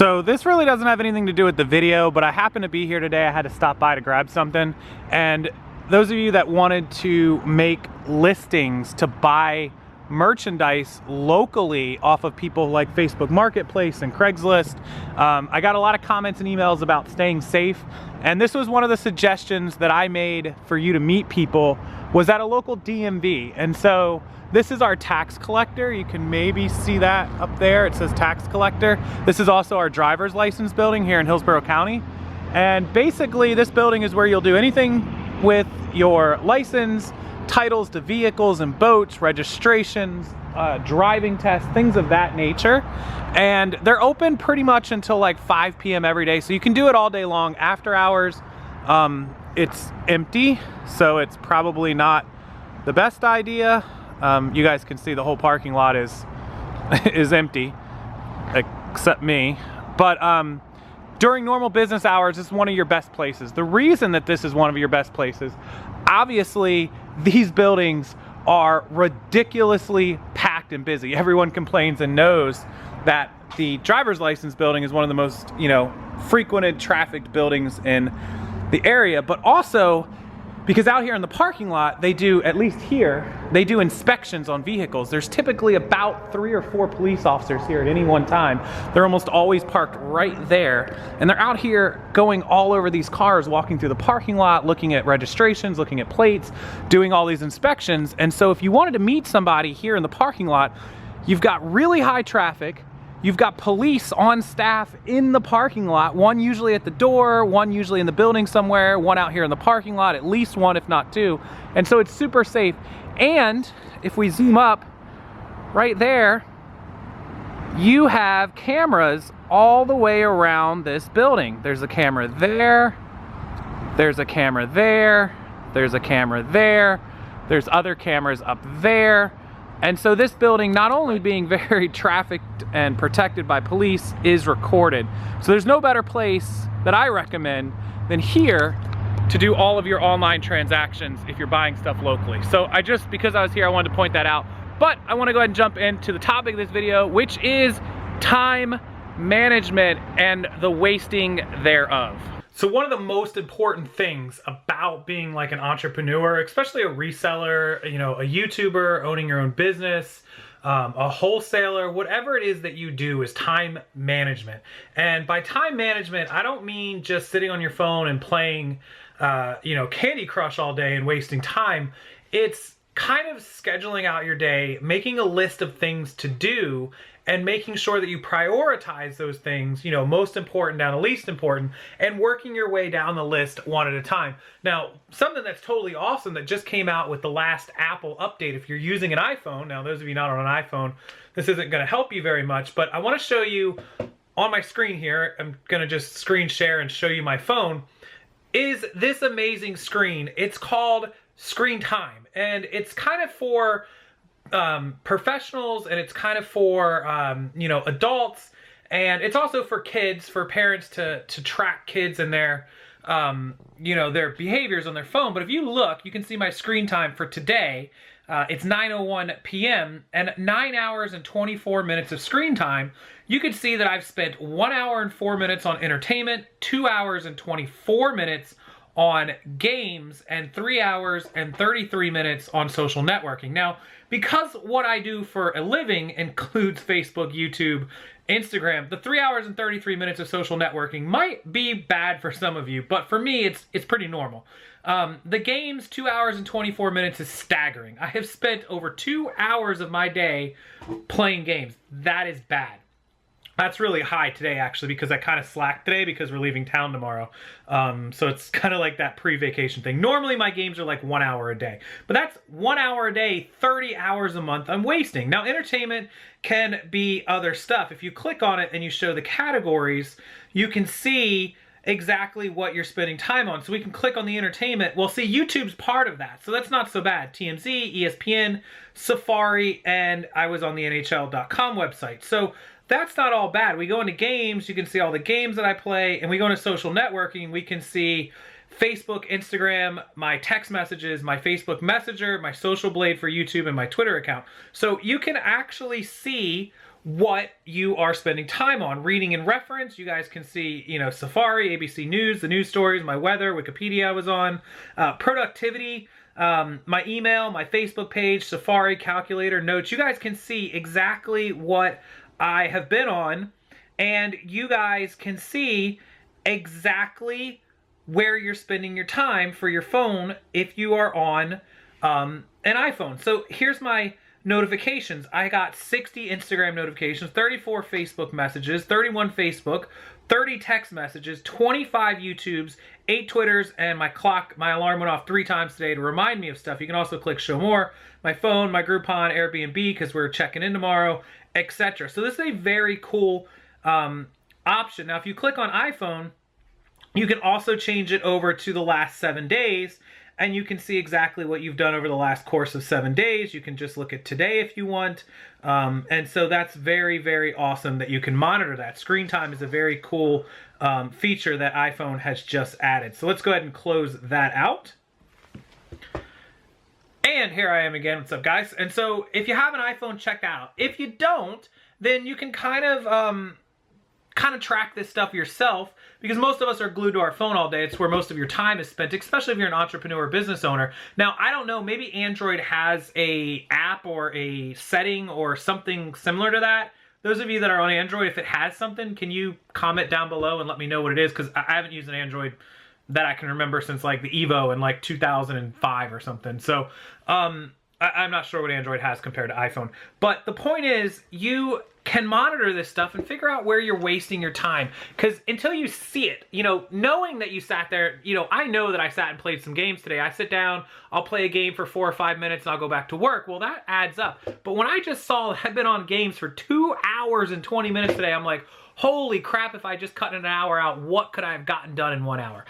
So this really doesn't have anything to do with the video, but I happen to be here today. I had to stop by to grab something. And those of you that wanted to make listings to buy merchandise locally off of people like Facebook Marketplace and Craigslist, I got a lot of comments and emails about staying safe. And this was one of the suggestions that I made for you to meet people, was at a local DMV. And so this is our tax collector. You can maybe see that up there. It says tax collector. This is also our driver's license building here in Hillsborough County. And basically this building is where you'll do anything with your license, titles to vehicles and boats, registrations, driving tests, things of that nature. And they're open pretty much until like 5 p.m. every day. So you can do it all day long. After hours, it's empty. So it's probably not the best idea. You guys can see the whole parking lot is empty, except me. But during normal business hours, it's one of your best places. The reason that this is one of your best places, obviously, these buildings are ridiculously packed and busy. Everyone complains and knows that the driver's license building is one of the most, frequented, trafficked buildings in the area, but also because out here in the parking lot, they do, at least here, they do inspections on vehicles. There's typically about 3 or 4 police officers here at any one time. They're almost always parked right there. And they're out here going all over these cars, walking through the parking lot, looking at registrations, looking at plates, doing all these inspections. And so if you wanted to meet somebody here in the parking lot, you've got really high traffic. You've got police on staff in the parking lot, one usually at the door, one usually in the building somewhere, one out here in the parking lot, at least one if not 2. And so it's super safe. And if we zoom up right there, you have cameras all the way around this building. There's a camera there, there's a camera there, there's a camera there, there's other cameras up there. And so this building, not only being very trafficked and protected by police, is recorded. So there's no better place that I recommend than here to do all of your online transactions if you're buying stuff locally. So because I was here, I wanted to point that out. But I want to go ahead and jump into the topic of this video, which is time management and the wasting thereof. So one of the most important things about being like an entrepreneur, especially a reseller, a YouTuber, owning your own business, a wholesaler, whatever it is that you do, is time management. And by time management, I don't mean just sitting on your phone and playing, Candy Crush all day and wasting time. It's kind of scheduling out your day, making a list of things to do, and making sure that you prioritize those things, most important down to least important, and working your way down the list one at a time. Now, something that's totally awesome that just came out with the last Apple update, if you're using an iPhone, now those of you not on an iPhone, this isn't going to help you very much, but I want to show you on my screen here, I'm going to just screen share and show you my phone, is this amazing screen. It's called Screen Time, and it's kind of for professionals, and it's kind of for adults, and it's also for kids, for parents to track kids and their their behaviors on their phone. But if you look, you can see my screen time for today. It's 9:01 p.m. and 9 hours and 24 minutes of screen time. You can see that I've spent 1 hour and 4 minutes on entertainment, 2 hours and 24 minutes on games, and 3 hours and 33 minutes on social networking. Now, because what I do for a living includes Facebook, YouTube, Instagram, the 3 hours and 33 minutes of social networking might be bad for some of you, but for me, it's pretty normal. The games, 2 hours and 24 minutes is staggering. I have spent over 2 hours of my day playing games. That is bad. That's really high today, actually, because I kind of slacked today because we're leaving town tomorrow. So it's kind of like that pre-vacation thing. Normally, my games are like 1 hour a day. But that's 1 hour a day, 30 hours a month I'm wasting. Now, entertainment can be other stuff. If you click on it and you show the categories, you can see exactly what you're spending time on. So we can click on the entertainment. Well, see, YouTube's part of that. So that's not so bad. TMZ, ESPN, Safari, and I was on the NHL.com website. So that's not all bad. We go into games, you can see all the games that I play, and we go into social networking, we can see Facebook, Instagram, my text messages, my Facebook Messenger, my Social Blade for YouTube, and my Twitter account. So you can actually see what you are spending time on. Reading in reference, you guys can see, you know, Safari, ABC News, the news stories, my weather, Wikipedia I was on, productivity, my email, my Facebook page, Safari, calculator, notes. You guys can see exactly what I have been on, and you guys can see exactly where you're spending your time for your phone if you are on an iPhone. So here's my notifications. I got 60 Instagram notifications, 34 Facebook messages, 31 Facebook, 30 text messages, 25 YouTubes, 8 Twitters, and my alarm went off 3 times today to remind me of stuff. You can also click show more, my phone, my Groupon, Airbnb, because we're checking in tomorrow, etc. So this is a very cool option. Now, if you click on iPhone, you can also change it over to the last 7 days, and you can see exactly what you've done over the last course of 7 days. You can just look at today if you want. And so that's very, very awesome that you can monitor that. Screen time is a very cool feature that iPhone has just added. So let's go ahead and close that out. And here I am again. What's up, guys? And so if you have an iPhone, check that out. If you don't, then you can kind of track this stuff yourself, because most of us are glued to our phone all day. It's where most of your time is spent, especially if you're an entrepreneur or business owner. Now, I don't know, maybe Android has a app or a setting or something similar to that. Those of you that are on Android, if it has something, can you comment down below and let me know what it is? Because I haven't used an Android that I can remember since like the Evo in like 2005 or something. So I'm not sure what Android has compared to iPhone. But the point is, you can monitor this stuff and figure out where you're wasting your time. Because until you see it, you know, knowing that you sat there, you know, I know that I sat and played some games today. I sit down, I'll play a game for 4 or 5 minutes, and I'll go back to work. Well, that adds up. But when I just saw I've been on games for 2 hours and 20 minutes today, I'm like, holy crap, if I just cut an hour out, what could I have gotten done in 1 hour?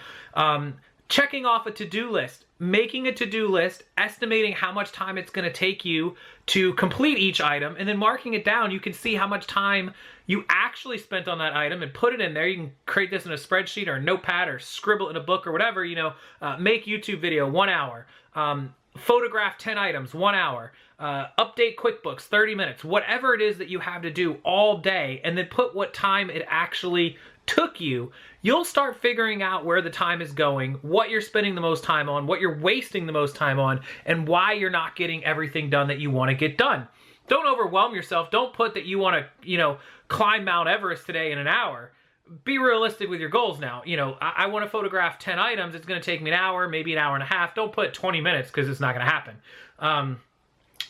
Checking off a to-do list, making a to-do list, estimating how much time it's going to take you to complete each item, and then marking it down. You can see how much time you actually spent on that item and put it in there. You can create this in a spreadsheet or a notepad or scribble it in a book or whatever, you know. Make YouTube video, 1 hour. Photograph 10 items, 1 hour. Update QuickBooks, 30 minutes. Whatever it is that you have to do all day, and then put what time it actually took you. You'll start figuring out where the time is going, what you're spending the most time on, what you're wasting the most time on, and why you're not getting everything done that you want to get done. Don't overwhelm yourself. Don't put that you want to, you know, climb Mount Everest today in an hour. Be realistic with your goals now. You know, I want to photograph 10 items. It's going to take me an hour, maybe an hour and a half. Don't put 20 minutes because it's not going to happen.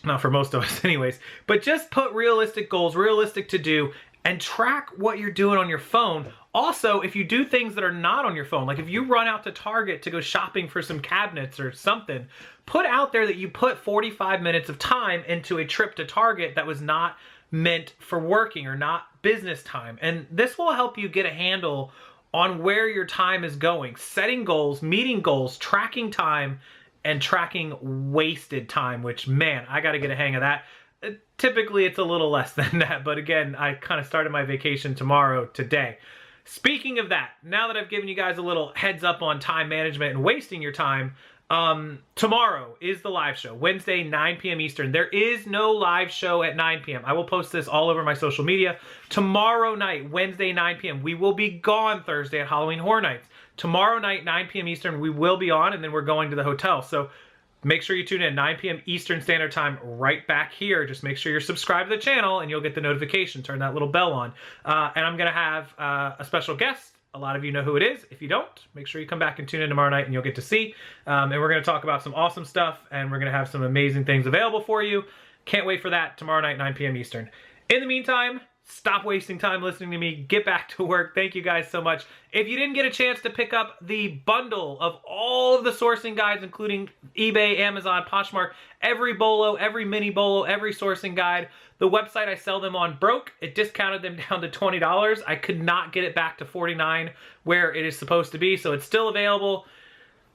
Not for most of us anyways. But just put realistic goals, realistic to do, and track what you're doing on your phone. Also, if you do things that are not on your phone, like if you run out to Target to go shopping for some cabinets or something, put out there that you put 45 minutes of time into a trip to Target that was not meant for working or not business time. And this will help you get a handle on where your time is going. Setting goals, meeting goals, tracking time, and tracking wasted time, which, man, I got to get a hang of that. Typically, it's a little less than that, but again, I kind of started my vacation today. Speaking of that, now that I've given you guys a little heads up on time management and wasting your time, tomorrow is the live show, Wednesday, 9 p.m. Eastern. There is no live show at 9 p.m. I will post this all over my social media. Tomorrow night, Wednesday, 9 p.m. We will be gone Thursday at Halloween Horror Nights. Tomorrow night, 9 p.m. Eastern, we will be on, and then we're going to the hotel. So make sure you tune in, 9 p.m. Eastern Standard Time, right back here. Just make sure you're subscribed to the channel, and you'll get the notification. Turn that little bell on. And I'm going to have a special guest. A lot of you know who it is. If you don't, make sure you come back and tune in tomorrow night, and you'll get to see. And we're going to talk about some awesome stuff, and we're going to have some amazing things available for you. Can't wait for that tomorrow night, 9 p.m. Eastern. In the meantime, stop wasting time listening to me. Get back to work. Thank you guys so much. If you didn't get a chance to pick up the bundle of all of the sourcing guides, including eBay, Amazon, Poshmark, every bolo, every mini bolo, every sourcing guide, the website I sell them on broke. It discounted them down to $20. I could not get it back to $49 where it is supposed to be, so it's still available.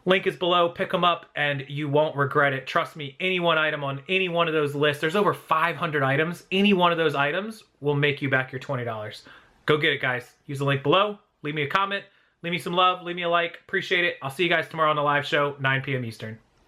Link is below. Pick them up and you won't regret it. Trust me, any one item on any one of those lists, there's over 500 items. Any one of those items will make you back your $20. Go get it, guys. Use the link below. Leave me a comment. Leave me some love. Leave me a like. Appreciate it. I'll see you guys tomorrow on the live show, 9 p.m. Eastern.